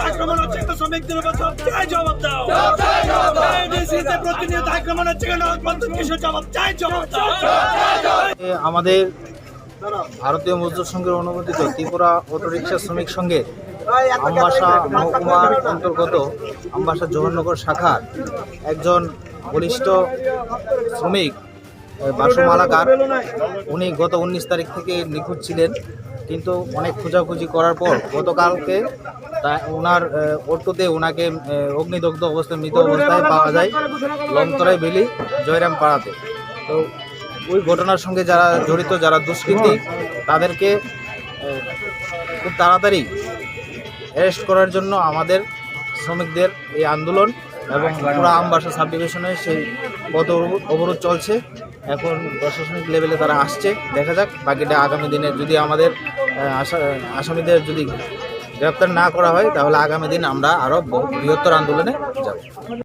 আক্রমণ হচ্ছে শ্রমিকদের উপর চাই জবাব দাও। এডিসিতে প্রতিনিয়ত আক্রমণ হচ্ছে কেন? কিসের জবাব চাই? জবাব দাও। আমাদের ভারতীয় মজদুর সংঘের অনুমোদিত ত্রিপুরা অটোরিকশা শ্রমিক সংঘের আমবাসা মহকুমার অন্তর্গত আমবাসা জোহরনগর শাখার একজন বলিষ্ঠ শ্রমিক বাসু মালাকার, উনি গত 19 তারিখ থেকে নিখোঁজ ছিলেন, কিন্তু অনেক খোঁজাখুঁজি করার পর গতকালকে ওনার অটোতে ওনাকে অগ্নিদগ্ধ অবস্থায় মৃত অবস্থায় পাওয়া যায় লংতরাই বেলি জয়রাম পাড়াতে। তো ওই ঘটনার সঙ্গে যারা জড়িত, যারা দুষ্কৃতী, তাদেরকে খুব তাড়াতাড়ি অ্যারেস্ট করার জন্য আমাদের শ্রমিকদের এই আন্দোলন এবং পুরা আমবাসা সাব ডিভিশনে সেই পথ অবরোধ চলছে। এখন প্রশাসনিক লেভেলে তারা আসছে, দেখা যাক বাকিটা আগামী দিনে যদি আমাদের আসামিদের যদি গ্রেপ্তার না করা হয় তাহলে আগামী দিন আমরা আরও বৃহত্তর আন্দোলনে যাব।